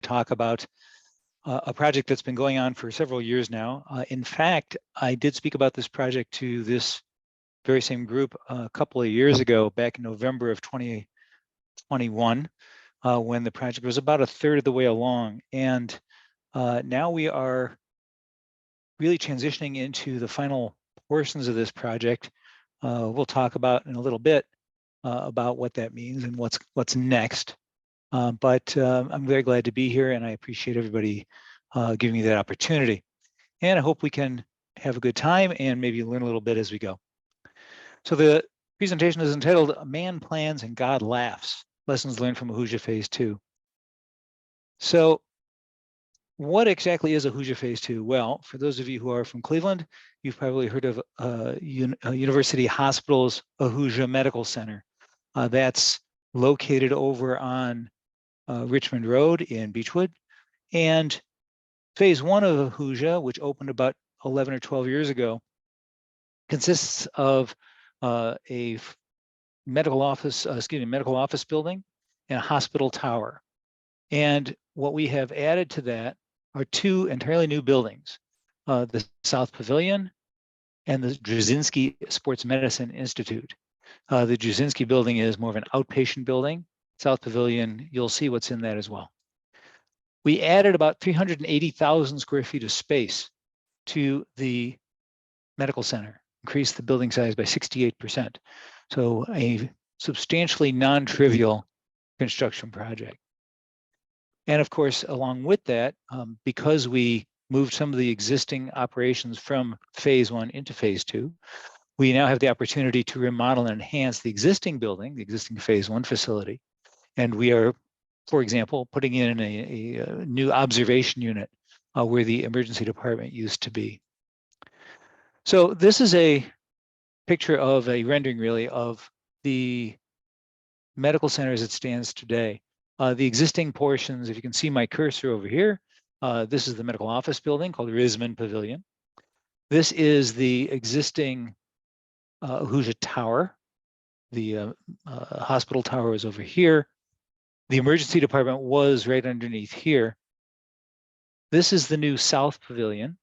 talk about a project that's been going on for several years now. In fact, I did speak about this project to this very same group a couple of years ago, back in November of 2021, when the project was about a third of the way along. And now we are really transitioning into the final portions of this project. We'll talk about in a little bit about what that means and what's next. But I'm very glad to be here, and I appreciate everybody giving me that opportunity. And I hope we can have a good time and maybe learn a little bit as we go. So the presentation is entitled Man Plans and God Laughs, Lessons Learned from Ahuja Phase 2. So what exactly is Ahuja Phase 2? Well, for those of you who are from Cleveland, you've probably heard of University Hospital's Ahuja Medical Center. That's located over on Richmond Road in Beechwood. And Phase 1 of Ahuja, which opened about 11 or 12 years ago, consists of a medical office building and a hospital tower. And what we have added to that are two entirely new buildings, the South Pavilion and the Drzezinski Sports Medicine Institute. The Drzezinski building is more of an outpatient building. South Pavilion, you'll see what's in that as well. We added about 380,000 square feet of space to the medical center, increased the building size by 68%. So a substantially non-trivial construction project. And of course, along with that, because we moved some of the existing operations from Phase 1 into Phase 2, we now have the opportunity to remodel and enhance the existing building, the existing Phase 1 facility. And we are, for example, putting in a new observation unit where the emergency department used to be. So this is a picture of a rendering, really, of the medical center as it stands today. The existing portions, if you can see my cursor over here, this is the medical office building called Risman Pavilion. This is the existing Ahuja Tower. The hospital tower is over here. The emergency department was right underneath here. This is the new South Pavilion.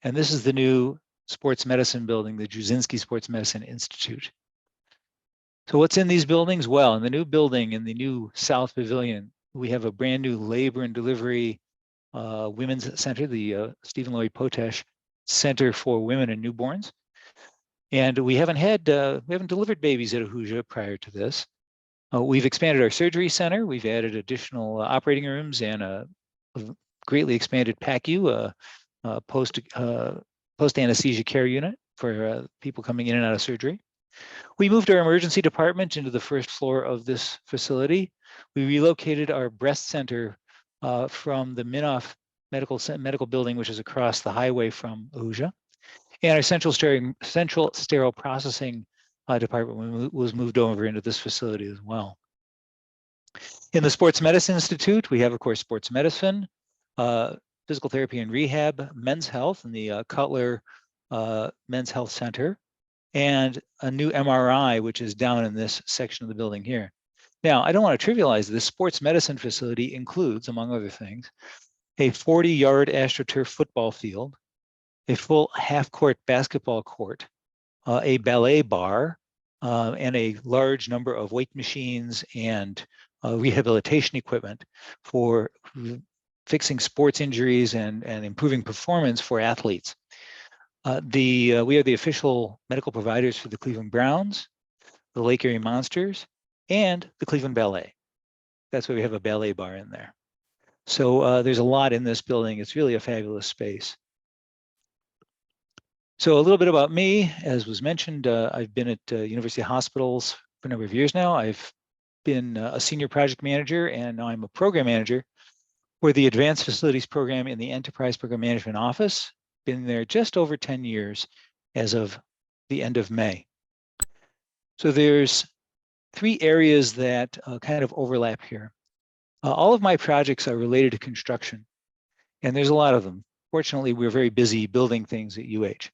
And this is the new sports medicine building, the Drzezinski Sports Medicine Institute. So what's in these buildings? Well, in the new building, in the new South Pavilion, we have a brand new labor and delivery women's center, the Stephen Laurie Potash Center for Women and Newborns. And we haven't delivered babies at Ahuja prior to this. We've expanded our surgery center. We've added additional operating rooms and a greatly expanded PACU, post anesthesia care unit for people coming in and out of surgery. We moved our emergency department into the first floor of this facility. We relocated our breast center from the Minoff medical building, which is across the highway from Ahuja. And our central sterile processing department was moved over into this facility as well. In the Sports Medicine Institute, we have, of course, sports medicine, physical therapy and rehab, men's health in the Cutler Men's Health Center, and a new MRI, which is down in this section of the building here. Now, I don't want to trivialize this. Sports medicine facility includes, among other things, a 40-yard AstroTurf football field, a full half-court basketball court, a ballet bar, and a large number of weight machines and rehabilitation equipment for fixing sports injuries and improving performance for athletes. We are the official medical providers for the Cleveland Browns, the Lake Erie Monsters, and the Cleveland Ballet. That's why we have a ballet bar in there. So there's a lot in this building. It's really a fabulous space. So a little bit about me. As was mentioned, I've been at University Hospitals for a number of years now. I've been a senior project manager, and now I'm a program manager for the Advanced Facilities Program in the Enterprise Program Management Office. Been there just over 10 years as of the end of May. So there's three areas that kind of overlap here. All of my projects are related to construction, and there's a lot of them. Fortunately, we're very busy building things at UH.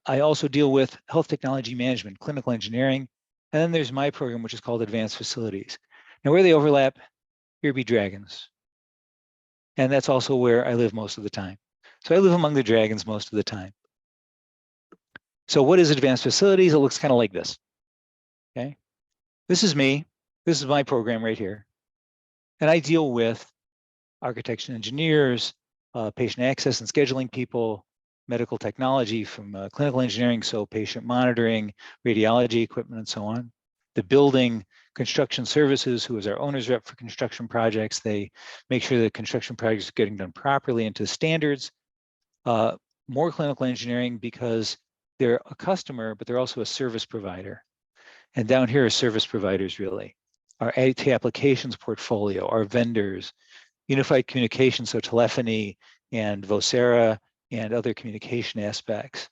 I also deal with health technology management, clinical engineering, and then there's my program, which is called Advanced Facilities. Now, where they overlap, here be dragons. And that's also where I live most of the time. So I live among the dragons most of the time. So what is advanced facilities? It looks kind of like this. Okay. This is me. This is my program right here. And I deal with architects and engineers, patient access and scheduling people, medical technology from clinical engineering, so patient monitoring, radiology equipment, and so on. The building construction services, who is our owner's rep for construction projects. They make sure that construction projects are getting done properly and to standards. More clinical engineering because they're a customer, but they're also a service provider. And down here are service providers, really. Our IT applications portfolio, our vendors, unified communication, so telephony and Vocera and other communication aspects.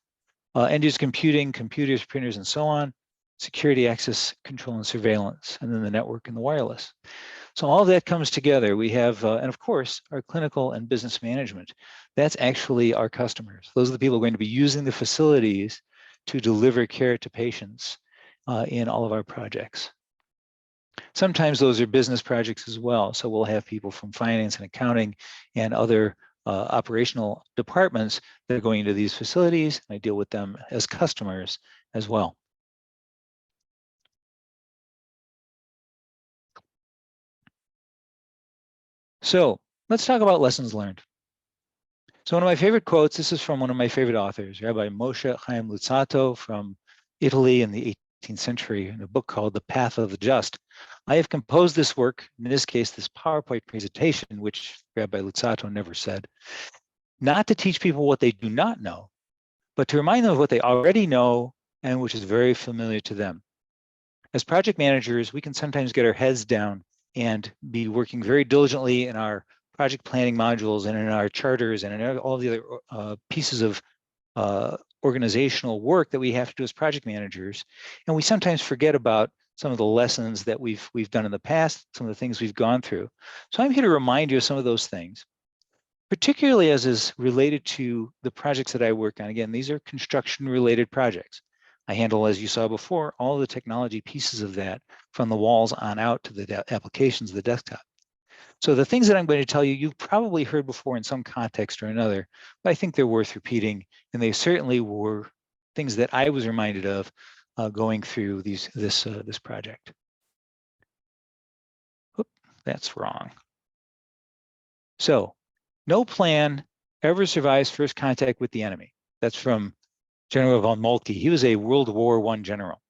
End-user computing, computers, printers, and so on. Security, access control, and surveillance, and then the network and the wireless. So all of that comes together. We have, and of course, our clinical and business management. That's actually our customers. Those are the people who are going to be using the facilities to deliver care to patients in all of our projects. Sometimes those are business projects as well. So we'll have people from finance and accounting and other operational departments that are going into these facilities. And I deal with them as customers as well. So let's talk about lessons learned. So one of my favorite quotes, this is from one of my favorite authors, Rabbi Moshe Chaim Luzzatto from Italy in the 18th century, in a book called The Path of the Just. I have composed this work, in this case, this PowerPoint presentation, which Rabbi Luzzatto never said, not to teach people what they do not know, but to remind them of what they already know and which is very familiar to them. As project managers, we can sometimes get our heads down and be working very diligently in our project planning modules and in our charters and in all the other pieces of organizational work that we have to do as project managers. And we sometimes forget about some of the lessons that we've done in the past, some of the things we've gone through. So I'm here to remind you of some of those things, particularly as is related to the projects that I work on. Again, these are construction related projects. I handle, as you saw before, all the technology pieces of that from the walls on out to the applications of the desktop. So the things that I'm going to tell you, you've probably heard before in some context or another, but I think they're worth repeating. And they certainly were things that I was reminded of going through this project. Oop, that's wrong. So no plan ever survives first contact with the enemy. That's from General von Moltke. He was a World War I general.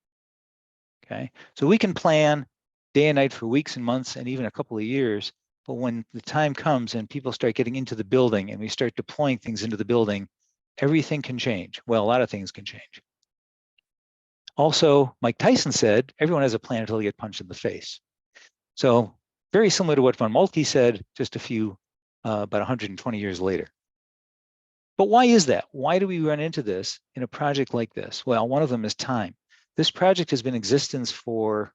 Okay, so we can plan day and night for weeks and months and even a couple of years, but when the time comes and people start getting into the building and we start deploying things into the building, everything can change. Well, a lot of things can change. Also, Mike Tyson said, everyone has a plan until they get punched in the face. So very similar to what von Moltke said just about 120 years later. But why is that? Why do we run into this in a project like this? Well, one of them is time. This project has been in existence for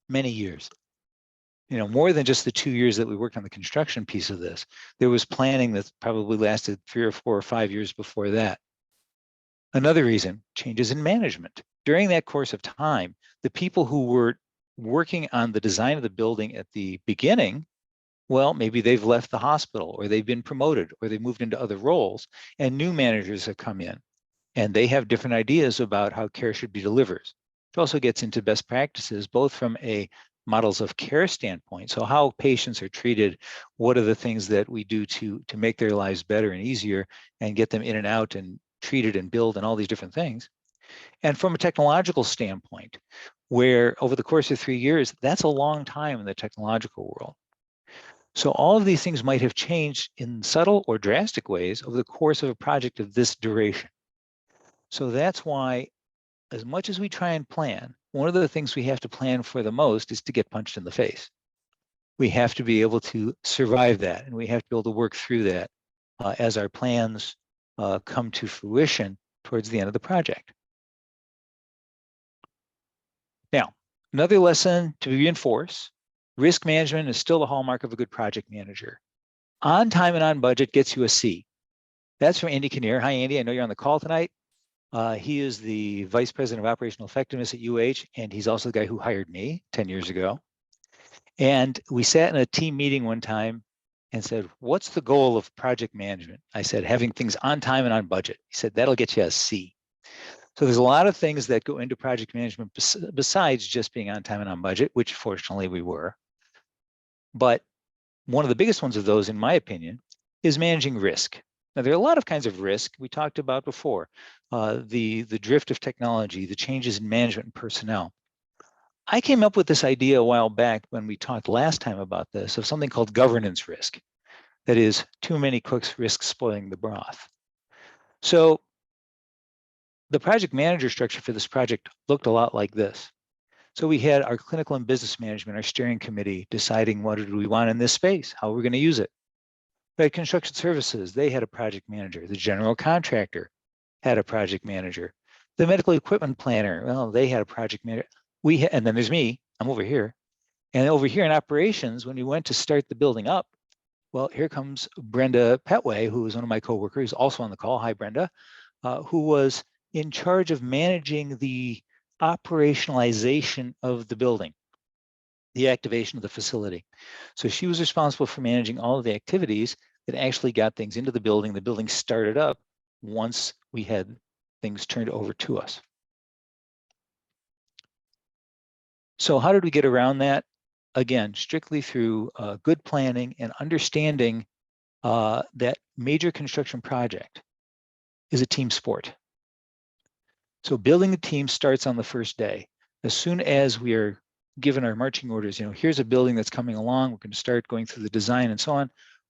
many years. You know, more than just the 2 years that we worked on the construction piece of this. There was planning that probably lasted 3 or 4 or 5 years before that. Another reason, changes in management. During that course of time, the people who were working on the design of the building at the beginning, well, maybe they've left the hospital or they've been promoted or they've moved into other roles and new managers have come in and they have different ideas about how care should be delivered. It also gets into best practices, both from a models of care standpoint. So how patients are treated, what are the things that we do to make their lives better and easier and get them in and out and treated and billed and all these different things. And from a technological standpoint, where over the course of 3 years, that's a long time in the technological world. So all of these things might have changed in subtle or drastic ways over the course of a project of this duration. So that's why, as much as we try and plan, one of the things we have to plan for the most is to get punched in the face. We have to be able to survive that, and we have to be able to work through that as our plans come to fruition towards the end of the project. Now, another lesson to reinforce, risk management is still the hallmark of a good project manager. On time and on budget gets you a C. That's from Andy Kinnear. Hi, Andy. I know you're on the call tonight. He is the Vice President of Operational Effectiveness at UH, and he's also the guy who hired me 10 years ago. And we sat in a team meeting one time, and said, what's the goal of project management? I said, having things on time and on budget. He said, that'll get you a C. So there's a lot of things that go into project management besides just being on time and on budget, which fortunately we were. But one of the biggest ones of those, in my opinion, is managing risk. Now, there are a lot of kinds of risk we talked about before, the drift of technology, the changes in management and personnel. I came up with this idea a while back when we talked last time about this of something called governance risk. That is, too many cooks risk spoiling the broth. So the project manager structure for this project looked a lot like this. So we had our clinical and business management, our steering committee, deciding what do we want in this space, how we're going to use it. We had construction services, they had a project manager. The general contractor had a project manager. The medical equipment planner, well, they had a project manager. And then there's me, I'm over here. And over here in operations, when we went to start the building up, well, here comes Brenda Petway, who is one of my coworkers, also on the call. Hi, Brenda, who was in charge of managing the operationalization of the building, the activation of the facility. So she was responsible for managing all of the activities that actually got things into the building. The building started up once we had things turned over to us. So how did we get around that? Again, strictly through good planning and understanding that major construction project is a team sport. So building the team starts on the first day. As soon as we are given our marching orders, here's a building that's coming along, we're going to start going through the design and so on,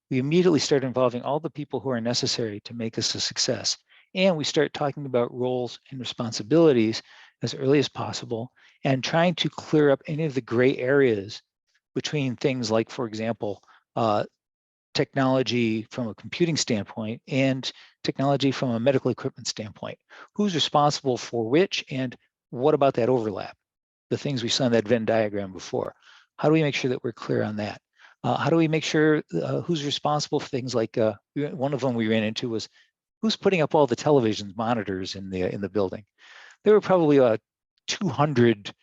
we immediately start involving all the people who are necessary to make this a success. And we start talking about roles and responsibilities as early as possible and trying to clear up any of the gray areas between things like, for example, technology from a computing standpoint and technology from a medical equipment standpoint. Who's responsible for which, and what about that overlap? The things we saw in that Venn diagram before. How do we make sure that we're clear on that? How do we make sure who's responsible for things like, one of them we ran into was, who's putting up all the television monitors in the building? There were probably 200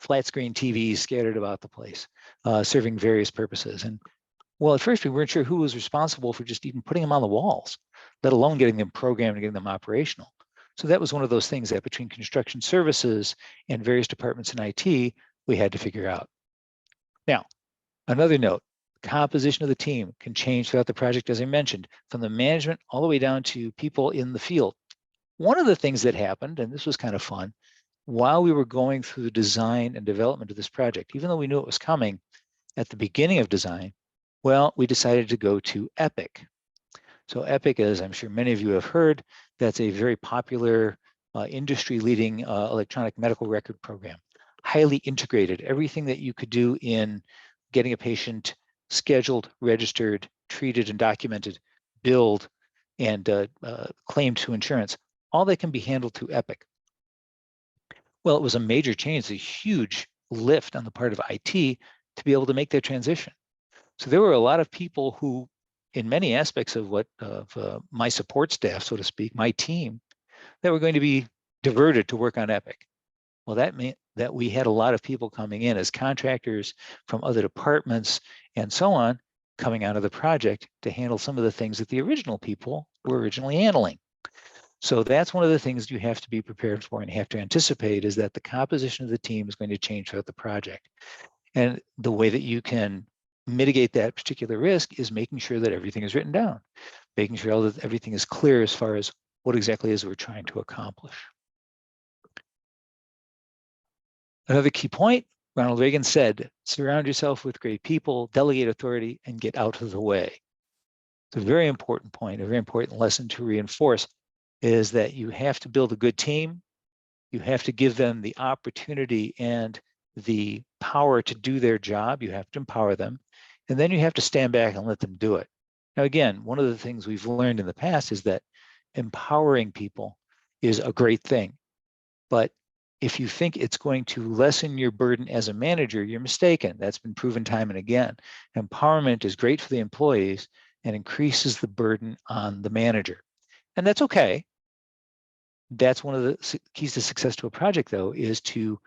flat screen TVs scattered about the place, serving various purposes. And well, at first we weren't sure who was responsible for just even putting them on the walls, let alone getting them programmed and getting them operational. So that was one of those things that between construction services and various departments in IT, we had to figure out. Now, another note, composition of the team can change throughout the project, as I mentioned, from the management all the way down to people in the field. One of the things that happened, and this was kind of fun, while we were going through the design and development of this project, even though we knew it was coming at the beginning of design, well, we decided to go to Epic. So Epic, as I'm sure many of you have heard, that's a very popular industry-leading electronic medical record program, highly integrated. Everything that you could do in getting a patient scheduled, registered, treated, and documented, billed, and claimed to insurance, all that can be handled through Epic. Well, it was a major change, a huge lift on the part of IT to be able to make that transition. So there were a lot of people who, in many aspects of my support staff, so to speak, my team, that were going to be diverted to work on Epic. Well, that meant that we had a lot of people coming in as contractors from other departments and so on, coming out of the project to handle some of the things that the original people were originally handling. So that's one of the things you have to be prepared for and have to anticipate, is that the composition of the team is going to change throughout the project. And the way that you can mitigate that particular risk is making sure that everything is written down, making sure that everything is clear as far as what exactly it is we're trying to accomplish. Another key point, Ronald Reagan said, surround yourself with great people, delegate authority, and get out of the way. It's a very important point, a very important lesson to reinforce, is that you have to build a good team. You have to give them the opportunity and the power to do their job. You have to empower them. And then you have to stand back and let them do it. Now, again, one of the things we've learned in the past is that empowering people is a great thing. But if you think it's going to lessen your burden as a manager, you're mistaken. That's been proven time and again. Empowerment is great for the employees and increases the burden on the manager. And that's okay. That's one of the keys to success to a project, though, is to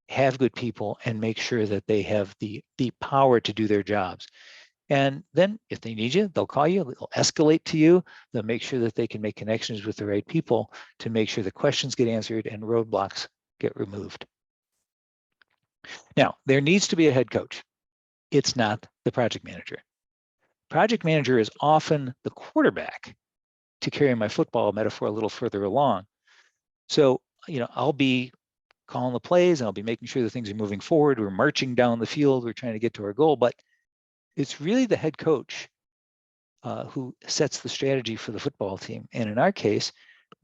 have good people and make sure that they have the power to do their jobs. And then if they need you, they'll call you, they'll escalate to you, they'll make sure that they can make connections with the right people to make sure the questions get answered and roadblocks get removed. Now, there needs to be a head coach. It's not the project manager. Project manager is often the quarterback, to carry my football metaphor a little further along. So, I'll be calling the plays and I'll be making sure that things are moving forward. We're marching down the field. We're trying to get to our goal, but it's really the head coach who sets the strategy for the football team. And in our case,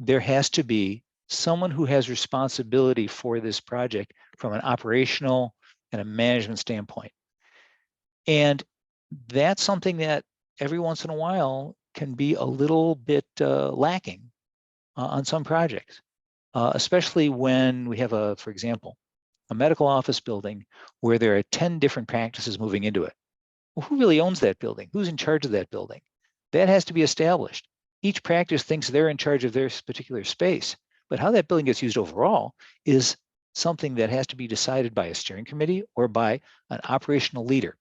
there has to be someone who has responsibility for this project from an operational and a management standpoint. And that's something that every once in a while can be a little bit lacking on some projects, especially when we have for example, a medical office building where there are 10 different practices moving into it. Well, who really owns that building? Who's in charge of that building? That has to be established. Each practice thinks they're in charge of their particular space, but how that building gets used overall is something that has to be decided by a steering committee or by an operational leader.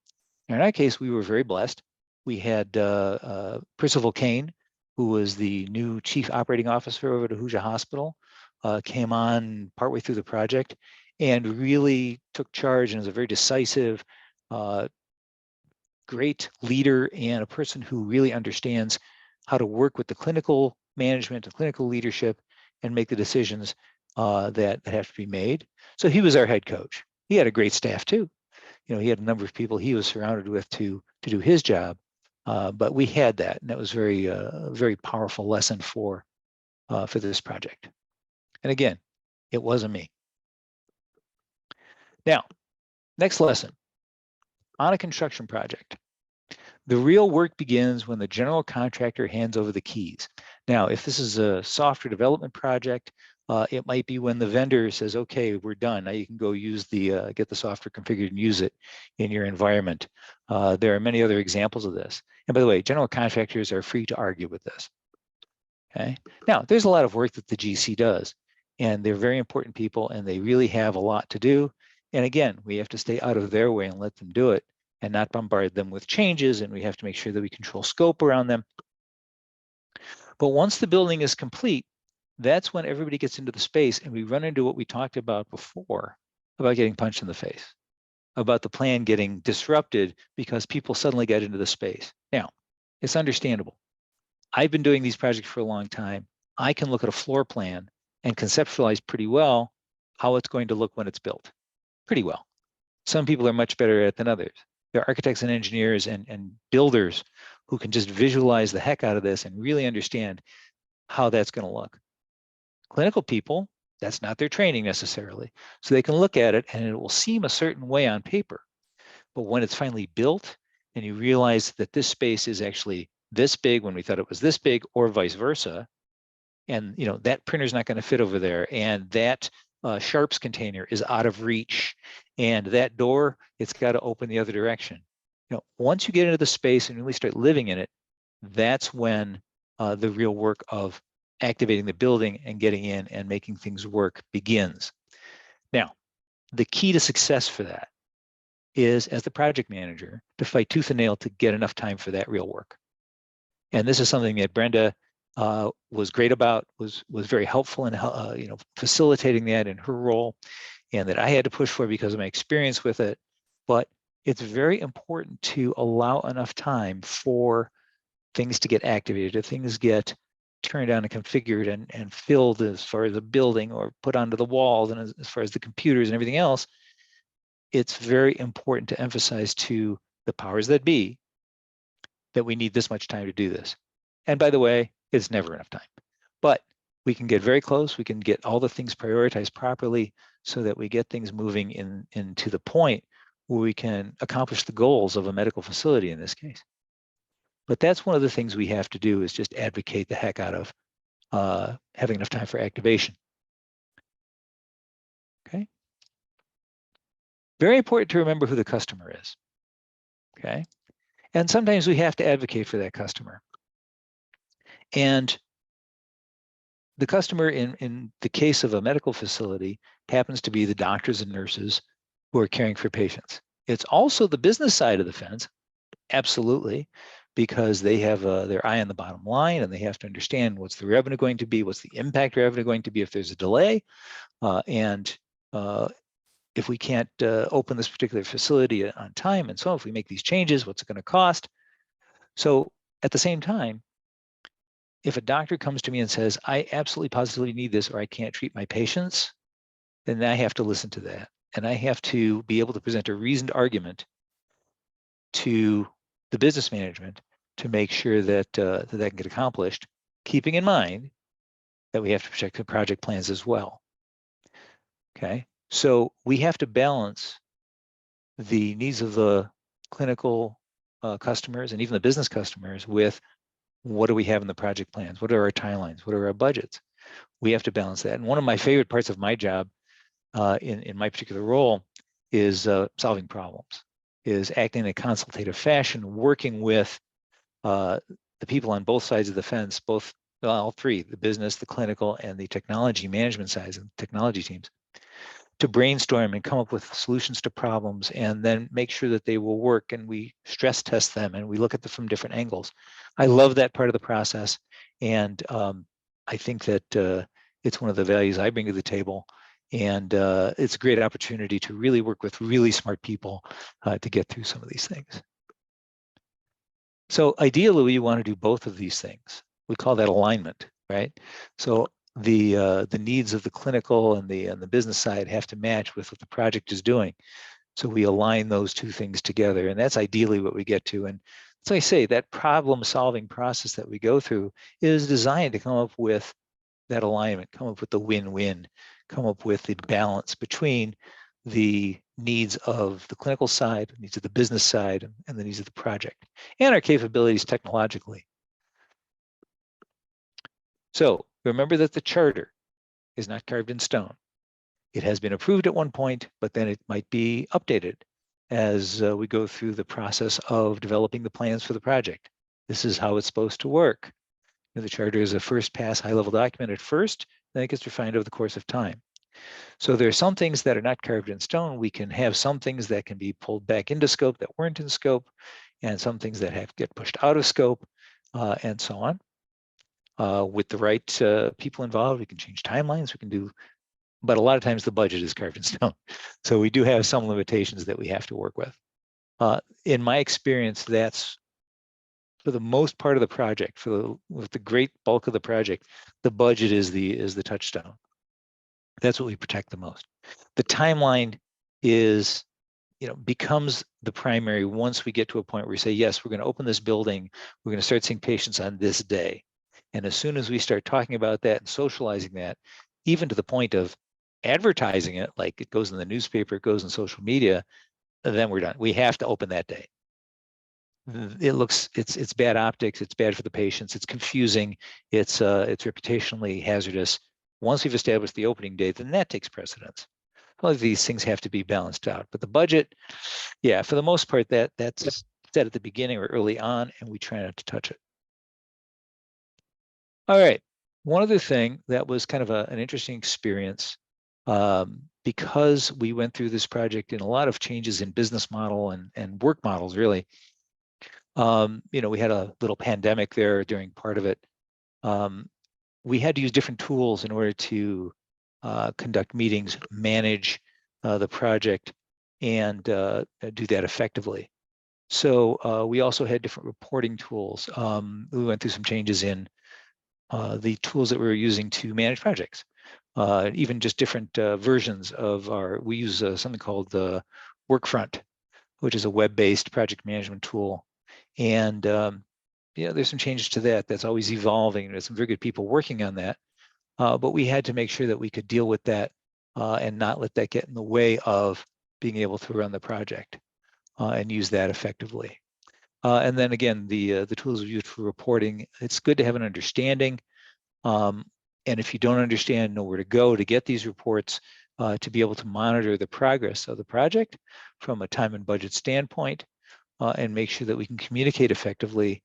In our case, we were very blessed. We had Percival Kane, who was the new chief operating officer over at Ahuja Hospital, came on partway through the project and really took charge and is a very decisive, great leader and a person who really understands how to work with the clinical management and clinical leadership and make the decisions that have to be made. So he was our head coach. He had a great staff too. He had a number of people he was surrounded with to do his job, but we had that, and that was very powerful lesson for this project. And again, it wasn't me. Now, next lesson on a construction project. The real work begins when the general contractor hands over the keys. Now, if this is a software development project, it might be when the vendor says, okay, we're done. Now you can go use get the software configured and use it in your environment. There are many other examples of this. And by the way, general contractors are free to argue with this. Okay. Now, there's a lot of work that the GC does, and they're very important people, and they really have a lot to do. And again, we have to stay out of their way and let them do it, and not bombard them with changes, and we have to make sure that we control scope around them. But once the building is complete, that's when everybody gets into the space, and we run into what we talked about before, about getting punched in the face, about the plan getting disrupted because people suddenly got into the space. Now, it's understandable. I've been doing these projects for a long time. I can look at a floor plan and conceptualize pretty well how it's going to look when it's built, pretty well. Some people are much better at it than others. There are architects and engineers and builders who can just visualize the heck out of this and really understand how that's going to look. Clinical people, that's not their training necessarily. So they can look at it and it will seem a certain way on paper. But when it's finally built and you realize that this space is actually this big when we thought it was this big, or vice versa, and that printer's not going to fit over there, and that Sharps container is out of reach, and that door, it's got to open the other direction. Once you get into the space and really start living in it, that's when the real work of activating the building and getting in and making things work begins. Now, the key to success for that is, as the project manager, to fight tooth and nail to get enough time for that real work. And this is something that Brenda was great about, was very helpful in facilitating that in her role, and that I had to push for because of my experience with it. But it's very important to allow enough time for things to get activated, if things get turned on and configured and filled as far as the building or put onto the walls and as far as the computers and everything else. It's very important to emphasize to the powers that be that we need this much time to do this. And by the way, it's never enough time. But we can get very close. We can get all the things prioritized properly so that we get things moving into the point where we can accomplish the goals of a medical facility in this case. But that's one of the things we have to do, is just advocate the heck out of having enough time for activation. Okay. Very important to remember who the customer is. Okay. And sometimes we have to advocate for that customer. And the customer in the case of a medical facility happens to be the doctors and nurses who are caring for patients. It's also the business side of the fence, Absolutely, because they have their eye on the bottom line, and they have to understand what's the revenue going to be, what's the impact revenue going to be if there's a delay, and if we can't open this particular facility on time, and so if we make these changes, what's it going to cost? So at the same time, if a doctor comes to me and says, I absolutely positively need this, or I can't treat my patients, then I have to listen to that. And I have to be able to present a reasoned argument to the business management to make sure that that can get accomplished, keeping in mind that we have to protect the project plans as well. Okay, so we have to balance the needs of the clinical customers and even the business customers with what do we have in the project plans? What are our timelines? What are our budgets? We have to balance that. And one of my favorite parts of my job in my particular role is solving problems, is acting in a consultative fashion, working with the people on both sides of the fence, all three, the business, the clinical, and the technology management sides and technology teams, to brainstorm and come up with solutions to problems, and then make sure that they will work, and we stress test them and we look at them from different angles. I love that part of the process, and I think that it's one of the values I bring to the table, and it's a great opportunity to really work with really smart people to get through some of these things. So ideally, we want to do both of these things. We call that alignment, right? So the needs of the clinical and the business side have to match with what the project is doing. So we align those two things together, and that's ideally what we get to. And so I say that problem-solving process that we go through is designed to come up with that alignment, come up with the win-win, come up with the balance between the needs of the clinical side, the needs of the business side, and the needs of the project, and our capabilities technologically. So remember that the charter is not carved in stone. It has been approved at one point, but then it might be updated as we go through the process of developing the plans for the project. This is how it's supposed to work. The charter is a first pass high-level document at first, then it gets refined over the course of time. So there are some things that are not carved in stone. We can have some things that can be pulled back into scope that weren't in scope, and some things that have to get pushed out of scope, and so on. With the right people involved, we can change timelines, we can do, but a lot of times the budget is carved in stone. So we do have some limitations that we have to work with. In my experience, that's for the most part of the project, with the great bulk of the project, the budget is the touchstone. That's what we protect the most. The timeline is, becomes the primary once we get to a point where we say, yes, we're going to open this building, we're going to start seeing patients on this day. And as soon as we start talking about that and socializing that, even to the point of advertising it, like it goes in the newspaper, it goes in social media, then we're done. We have to open that day. It's bad optics, it's bad for the patients, it's confusing, it's reputationally hazardous. Once we've established the opening date, then that takes precedence. All of these things have to be balanced out. But the budget, yeah, for the most part, that's set at the beginning or early on, and we try not to touch it. All right, one other thing that was kind of an interesting experience, because we went through this project in a lot of changes in business model and work models, really. We had a little pandemic there during part of it. We had to use different tools in order to conduct meetings, manage the project, and do that effectively. So we also had different reporting tools. We went through some changes in the tools that we were using to manage projects. Even just different versions of we use something called the Workfront, which is a web-based project management tool. And there's some changes to that. That's always evolving. There's some very good people working on that. But we had to make sure that we could deal with that and not let that get in the way of being able to run the project and use that effectively. And then again, the tools we used for reporting, it's good to have an understanding. And if you don't understand, know where to go to get these reports, to be able to monitor the progress of the project from a time and budget standpoint, and make sure that we can communicate effectively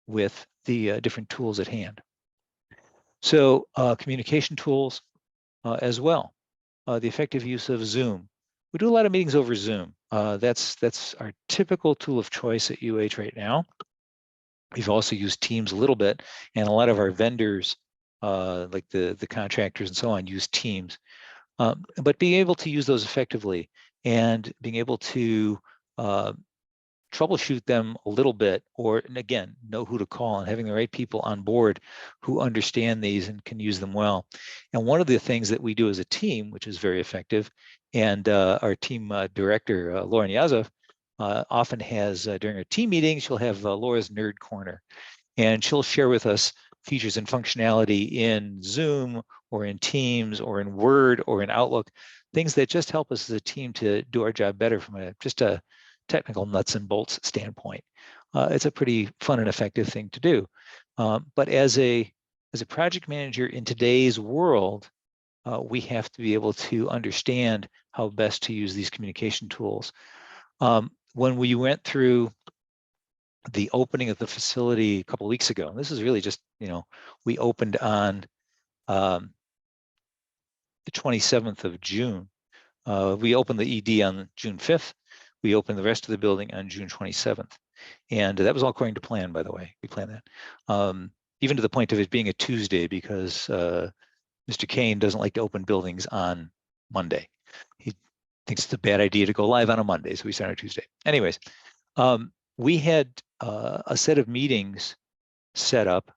with the different tools at hand. So communication tools as well. The effective use of Zoom, We do a lot of meetings over Zoom. That's our typical tool of choice at UH right now. We've also used Teams a little bit, and a lot of our vendors, like the contractors and so on, use Teams. But being able to use those effectively and being able to troubleshoot them a little bit, or and again, know who to call, and having the right people on board who understand these and can use them well. And one of the things that we do as a team, which is very effective, and our team director, Lauren Yazov, often has, during our team meetings, she'll have Laura's Nerd Corner, and she'll share with us features and functionality in Zoom or in Teams or in Word or in Outlook, things that just help us as a team to do our job better from just a technical nuts and bolts standpoint. It's a pretty fun and effective thing to do. But as a project manager in today's world, we have to be able to understand how best to use these communication tools. When we went through the opening of the facility a couple of weeks ago, and this is really just, we opened on the 27th of June. We opened the ED on June 5th. We opened the rest of the building on June 27th. And that was all according to plan, by the way. We planned that. Even to the point of it being a Tuesday, because Mr. Kane doesn't like to open buildings on Monday. He thinks it's a bad idea to go live on a Monday, so we started Tuesday. Anyways, we had a set of meetings set up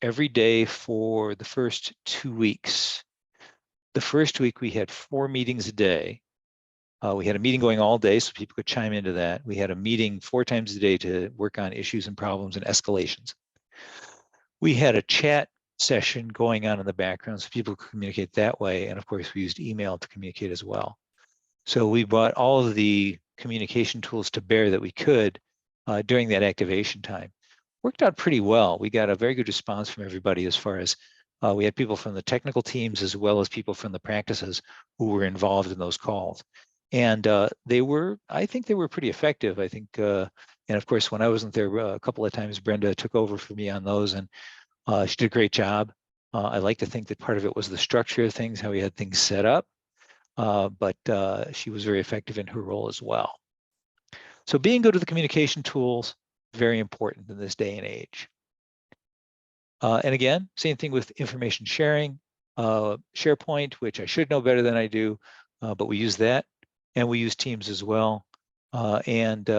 every day for the first 2 weeks. The first week we had 4 meetings a day. We had a meeting going all day so people could chime into that. We had a meeting 4 times a day to work on issues and problems and escalations. We had a chat session going on in the background so people could communicate that way. And of course, we used email to communicate as well. So we brought all of the communication tools to bear that we could during that activation time. Worked out pretty well. We got a very good response from everybody as far as we had people from the technical teams as well as people from the practices who were involved in those calls. And I think they were pretty effective. I think, and of course, when I wasn't there a couple of times, Brenda took over for me on those, and she did a great job. I like to think that part of it was the structure of things, how we had things set up, but she was very effective in her role as well. So being good with the communication tools, very important in this day and age. And again, same thing with information sharing, SharePoint, which I should know better than I do, but we use that. And we use Teams as well. And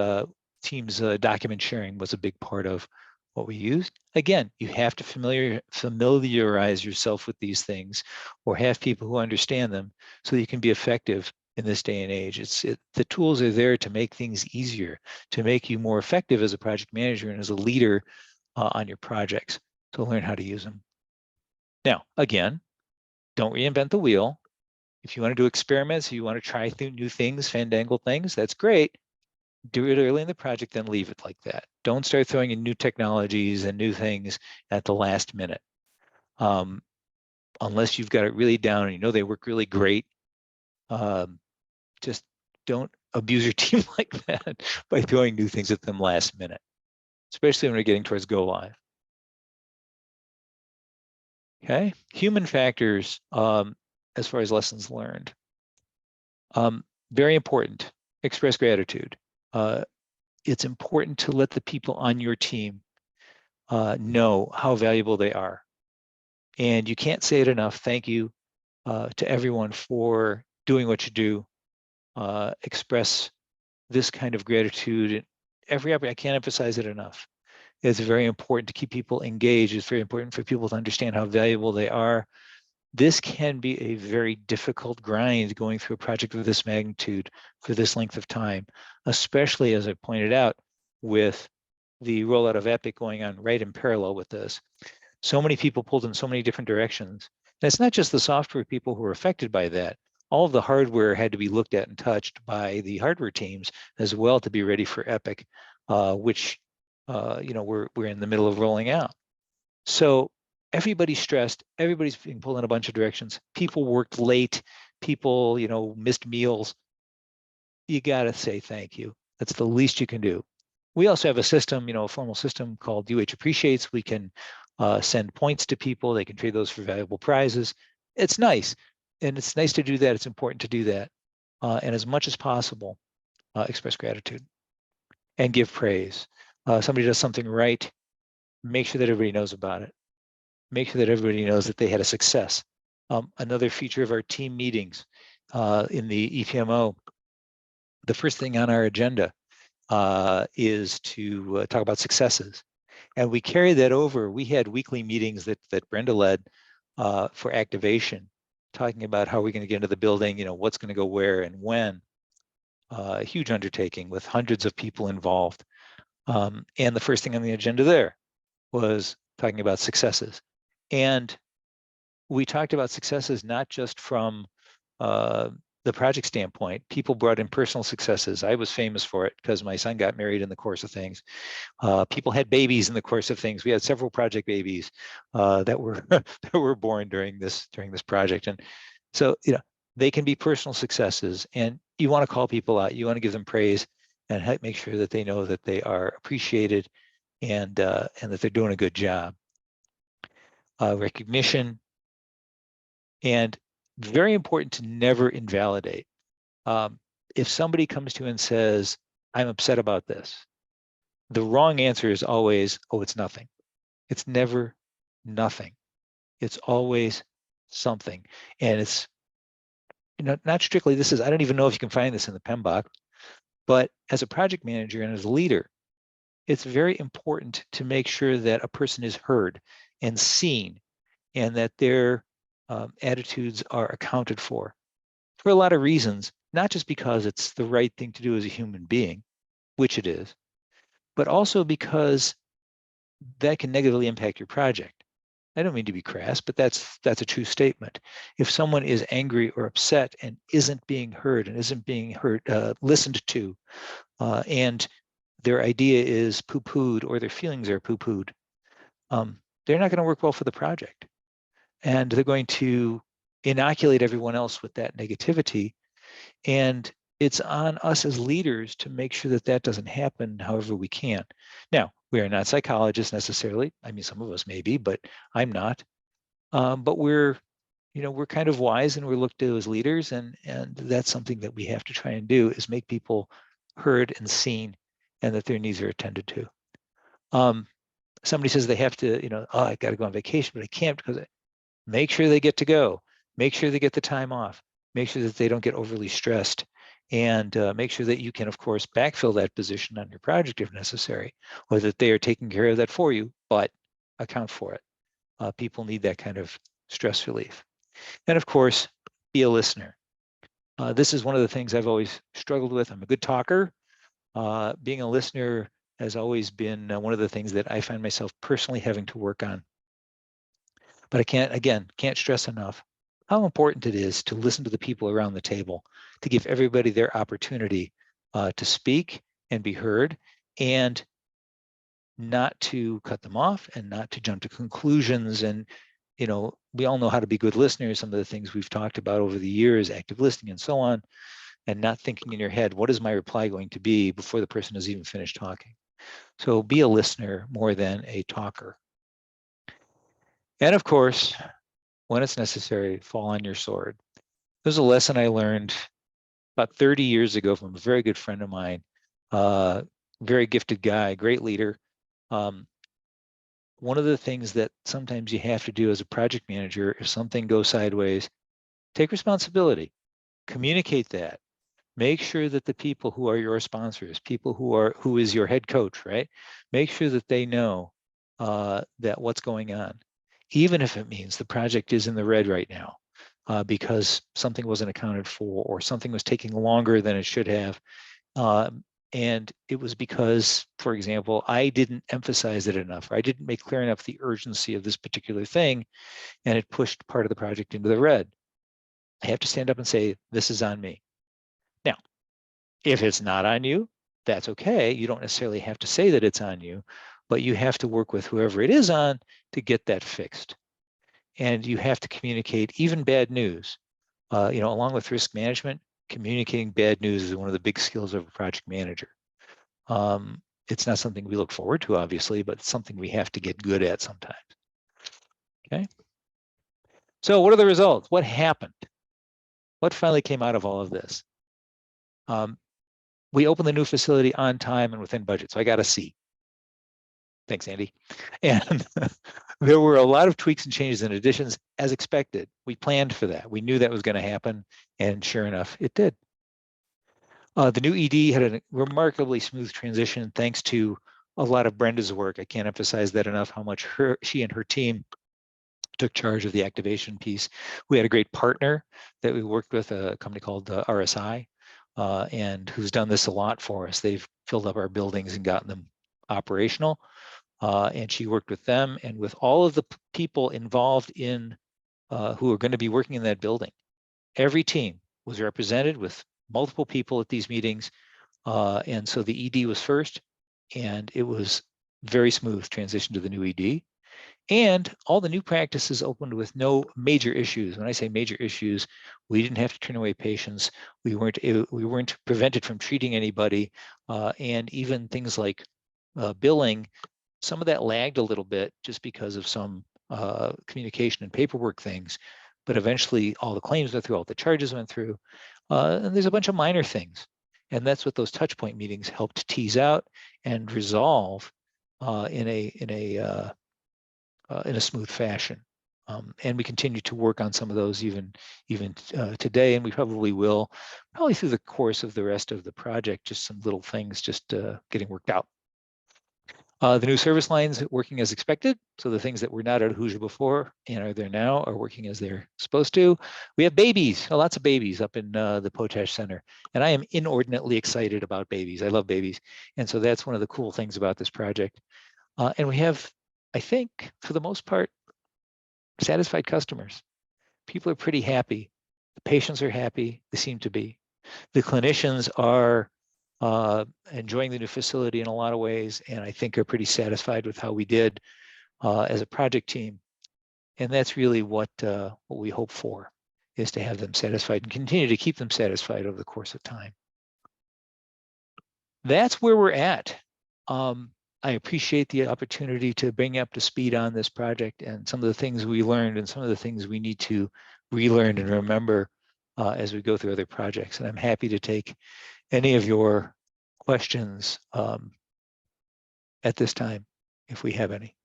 Teams document sharing was a big part of what we used. Again, you have to familiarize yourself with these things or have people who understand them so that you can be effective in this day and age. The tools are there to make things easier, to make you more effective as a project manager and as a leader on your projects, to learn how to use them. Now, again, don't reinvent the wheel. If you want to do experiments, if you want to try new things, fandangle things, that's great. Do it early in the project, then leave it like that. Don't start throwing in new technologies and new things at the last minute. Unless you've got it really down and you know they work really great, just don't abuse your team like that by throwing new things at them last minute, especially when we're getting towards go live. Okay, human factors as far as lessons learned. Very important, express gratitude. It's important to let the people on your team know how valuable they are. And you can't say it enough. Thank you to everyone for doing what you do. Express this kind of gratitude. I can't emphasize it enough. It's very important to keep people engaged. It's very important for people to understand how valuable they are. This can be a very difficult grind going through a project of this magnitude for this length of time, especially as I pointed out with the rollout of Epic going on right in parallel with this. So many people pulled in so many different directions. And it's not just the software people who are affected by that. All of the hardware had to be looked at and touched by the hardware teams as well to be ready for Epic, which we're in the middle of rolling out. So everybody's stressed, everybody's being pulled in a bunch of directions. People worked late, people, missed meals. You got to say thank you. That's the least you can do. We also have a system, a formal system called UH Appreciates. We can send points to people. They can trade those for valuable prizes. It's nice. And it's nice to do that. It's important to do that. and as much as possible, express gratitude and give praise. Somebody does something right, make sure that everybody knows about it. Make sure that everybody knows that they had a success. Another feature of our team meetings in the EPMO, the first thing on our agenda is to talk about successes. And we carry that over. We had weekly meetings that Brenda led for activation, talking about how we're going to get into the building, what's going to go where and when. A huge undertaking with hundreds of people involved. And the first thing on the agenda there was talking about successes. And we talked about successes not just from the project standpoint. People brought in personal successes. I was famous for it because my son got married in the course of things. People had babies in the course of things. We had several project babies that were that were born during this project. And so, they can be personal successes, and you want to call people out. You want to give them praise and make sure that they know that they are appreciated and that they're doing a good job. Recognition, and very important to never invalidate. If somebody comes to you and says, I'm upset about this, the wrong answer is always, oh, it's nothing. It's never nothing. It's always something. And it's, not strictly, I don't even know if you can find this in the PMBOK, but as a project manager and as a leader, it's very important to make sure that a person is heard and seen and that their attitudes are accounted for a lot of reasons, not just because it's the right thing to do as a human being, which it is, but also because that can negatively impact your project. I don't mean to be crass, but that's a true statement. If someone is angry or upset and isn't being heard and isn't being listened to, and their idea is poo-pooed or their feelings are poo-pooed, they're not going to work well for the project. And they're going to inoculate everyone else with that negativity. And it's on us as leaders to make sure that that doesn't happen however we can. Now, we are not psychologists necessarily. I mean, some of us may be, but I'm not. But we're kind of wise and we're looked to as leaders. And that's something that we have to try and do, is make people heard and seen and that their needs are attended to. Somebody says they have to, oh, I got to go on vacation, but I can't because make sure they get to go. Make sure they get the time off. Make sure that they don't get overly stressed, and make sure that you can, of course, backfill that position on your project if necessary, or that they are taking care of that for you, but account for it. People need that kind of stress relief. And of course, be a listener. This is one of the things I've always struggled with. I'm a good talker. Being a listener has always been one of the things that I find myself personally having to work on. But I can't stress enough how important it is to listen to the people around the table, to give everybody their opportunity to speak and be heard, and not to cut them off and not to jump to conclusions. And, we all know how to be good listeners, some of the things we've talked about over the years, active listening and so on, and not thinking in your head, what is my reply going to be before the person has even finished talking? So be a listener more than a talker. And of course, when it's necessary, fall on your sword. There's a lesson I learned about 30 years ago from a very good friend of mine, very gifted guy, great leader. One of the things that sometimes you have to do as a project manager, if something goes sideways, take responsibility, communicate that. Make sure that the people who are your sponsors, who is your head coach, right? Make sure that they know that what's going on, even if it means the project is in the red right now because something wasn't accounted for or something was taking longer than it should have. And it was because, for example, I didn't emphasize it enough, or I didn't make clear enough the urgency of this particular thing, and it pushed part of the project into the red. I have to stand up and say, this is on me. Now, if it's not on you, that's okay. You don't necessarily have to say that it's on you, but you have to work with whoever it is on to get that fixed. And you have to communicate even bad news. Along with risk management, communicating bad news is one of the big skills of a project manager. It's not something we look forward to, obviously, but it's something we have to get good at sometimes. Okay. So what are the results? What happened? What finally came out of all of this? We opened the new facility on time and within budget, so I got a C. Thanks, Andy. And there were a lot of tweaks and changes and additions as expected. We planned for that. We knew that was going to happen, and sure enough, it did. The new ED had a remarkably smooth transition thanks to a lot of Brenda's work. I can't emphasize that enough, how much she and her team took charge of the activation piece. We had a great partner that we worked with, a company called RSI, and who's done this a lot for us. They've filled up our buildings and gotten them operational. And she worked with them and with all of the people involved in who are going to be working in that building. Every team was represented with multiple people at these meetings. And so the ED was first, and it was very smooth transition to the new ED. And all the new practices opened with no major issues. When I say major issues, we didn't have to turn away patients. We weren't prevented from treating anybody. And even things like billing, some of that lagged a little bit just because of some communication and paperwork things. But eventually all the claims went through, all the charges went through. And there's a bunch of minor things. And that's what those touch point meetings helped tease out and resolve in a smooth fashion. And we continue to work on some of those even today, and we probably will, probably through the course of the rest of the project, just some little things just getting worked out. The new service lines working as expected. So the things that were not at Ahuja before and are there now are working as they're supposed to. We have babies, lots of babies up in the Potash Center. And I am inordinately excited about babies. I love babies. And so that's one of the cool things about this project. And we have, I think, for the most part, satisfied customers. People are pretty happy. The patients are happy. They seem to be. The clinicians are enjoying the new facility in a lot of ways, and I think are pretty satisfied with how we did as a project team. And that's really what we hope for, is to have them satisfied and continue to keep them satisfied over the course of time. That's where we're at. I appreciate the opportunity to bring you up to speed on this project and some of the things we learned and some of the things we need to relearn and remember as we go through other projects. And I'm happy to take any of your questions at this time, if we have any.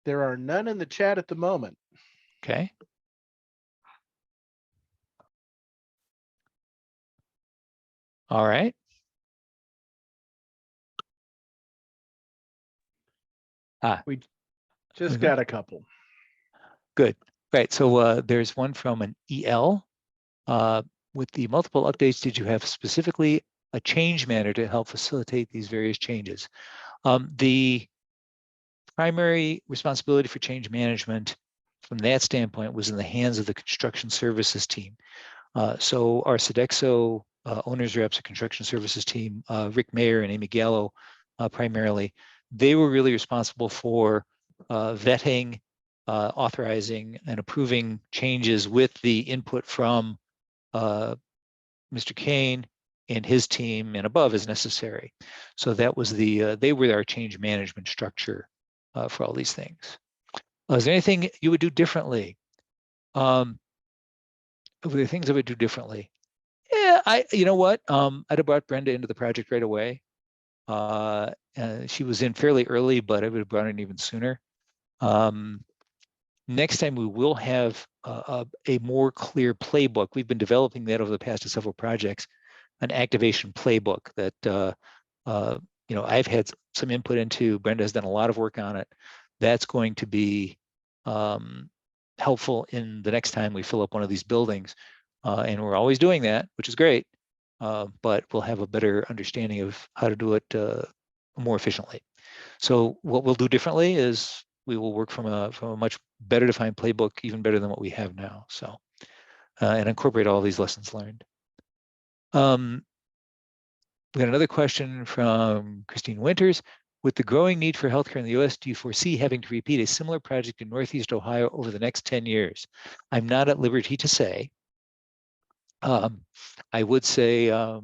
There are none in the chat at the moment. Okay. All right. We just got a couple. Good. Right. So there's one from an EL. With the multiple updates, did you have specifically a change manager to help facilitate these various changes? The primary responsibility for change management from that standpoint was in the hands of the construction services team. So our Sodexo owners reps, a construction services team, Rick Mayer and Amy Gallo primarily, they were really responsible for vetting, authorizing, and approving changes with the input from Mr. Kane and his team and above as necessary. So that was they were our change management structure for all these things. Is there anything you would do differently? Were there things I would do differently? Yeah, you know what? I'd have brought Brenda into the project right away. She was in fairly early, but I would have brought her in even sooner. Next time we will have a more clear playbook. We've been developing that over the past several projects, an activation playbook that I've had some input into. Brenda has done a lot of work on it. That's going to be helpful in the next time we fill up one of these buildings. And we're always doing that, which is great, but we'll have a better understanding of how to do it more efficiently. So what we'll do differently is we will work from a much better defined playbook, even better than what we have now. So, and incorporate all these lessons learned. We got another question from Christine Winters. With the growing need for healthcare in the US, do you foresee having to repeat a similar project in Northeast Ohio over the next 10 years? I'm not at liberty to say. I would say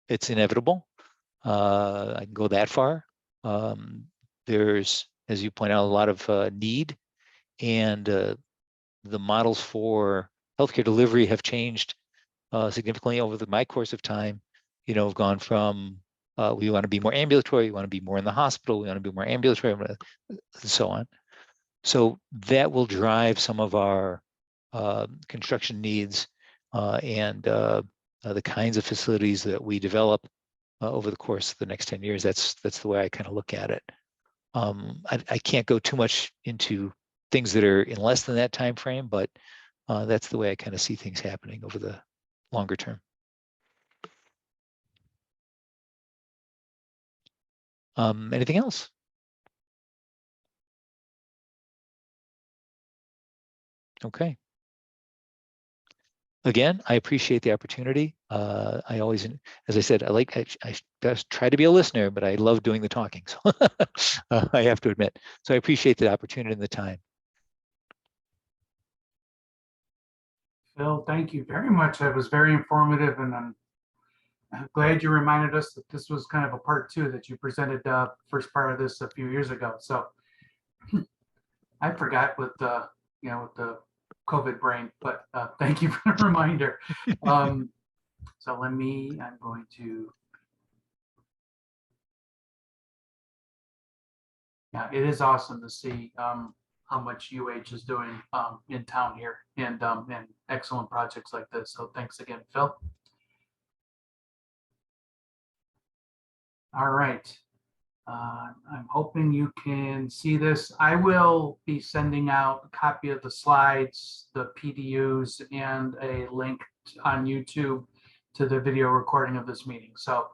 it's inevitable. I can go that far. There's, as you point out, a lot of need, and the models for healthcare delivery have changed significantly over my course of time. You know, have gone from we want to be more ambulatory, we want to be more in the hospital, we want to be more ambulatory, and so on. So that will drive some of our construction needs and the kinds of facilities that we develop over the course of the next 10 years. That's the way I kind of look at it. I can't go too much into things that are in less than that time frame, but that's the way I kind of see things happening over the longer term. Anything else? Okay. Again, I appreciate the opportunity. I always, as I said, I best try to be a listener, but I love doing the talking. So I have to admit. So I appreciate the opportunity and the time. Phil, thank you very much. That was very informative, and I'm glad you reminded us that this was kind of a part two that you presented first part of this a few years ago. So I forgot with the with the COVID brain, but thank you for the reminder. So I'm going to, yeah, it is awesome to see how much UH is doing in town here, and excellent projects like this. So thanks again, Phil. All right. I'm hoping you can see this. I will be sending out a copy of the slides, the PDUs, and a link on YouTube to the video recording of this meeting. So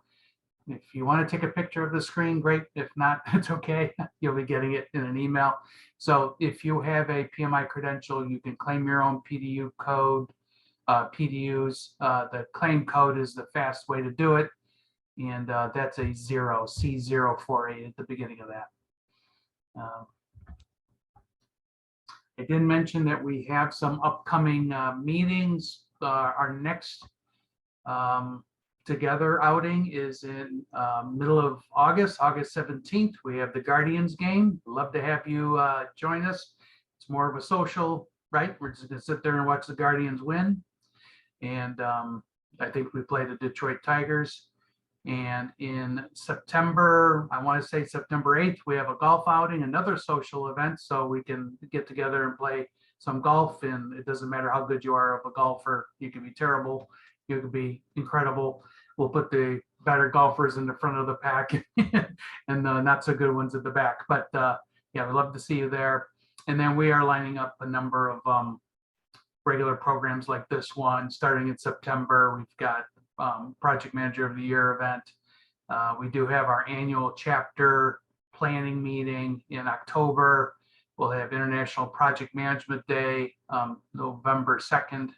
if you want to take a picture of the screen, great. If not, it's okay. You'll be getting it in an email. So if you have a PMI credential, you can claim your own PDU code, PDUs. The claim code is the fast way to do it. And that's a C048 at the beginning of that. I did mention that we have some upcoming meetings. Our next together outing is in middle of August 17th. We have the Guardians game. Love to have you join us. It's more of a social, right? We're just gonna sit there and watch the Guardians win. And I think we play the Detroit Tigers. And in September, I want to say September 8th, we have a golf outing, another social event, so we can get together and play some golf. And it doesn't matter how good you are of a golfer. You can be terrible, you can be incredible. We'll put the better golfers in the front of the pack and the not so good ones at the back. But yeah, we'd love to see you there. And then we are lining up a number of regular programs like this one starting in September. We've got Project Manager of the Year event. We do have our annual chapter planning meeting in October. We'll have International Project Management Day, November 2nd,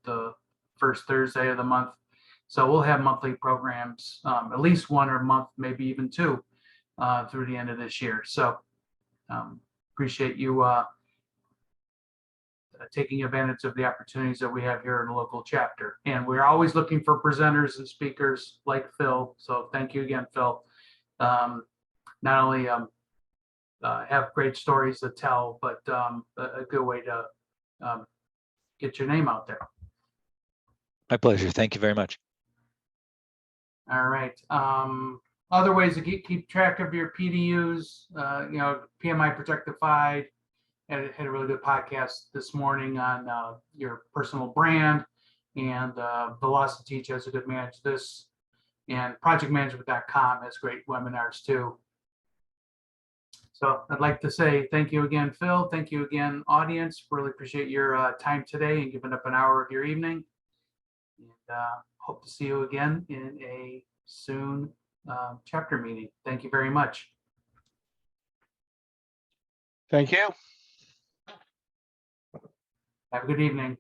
the first Thursday of the month. So we'll have monthly programs, at least one a month, maybe even two, through the end of this year. So appreciate you taking advantage of the opportunities that we have here in the local chapter. And we're always looking for presenters and speakers like Phil. So thank you again, Phil. Not only have great stories to tell, but a good way to get your name out there. My pleasure. Thank you very much. All right. Other ways to keep track of your PDUs, PMI Projectified had a really good podcast this morning on your personal brand, and Velocity Teach has a good Manage This, and projectmanagement.com has great webinars too. So I'd like to say thank you again, Phil. Thank you again, audience. Really appreciate your time today and giving up an hour of your evening. And hope to see you again in a soon chapter meeting. Thank you very much. Thank you. Have a good evening.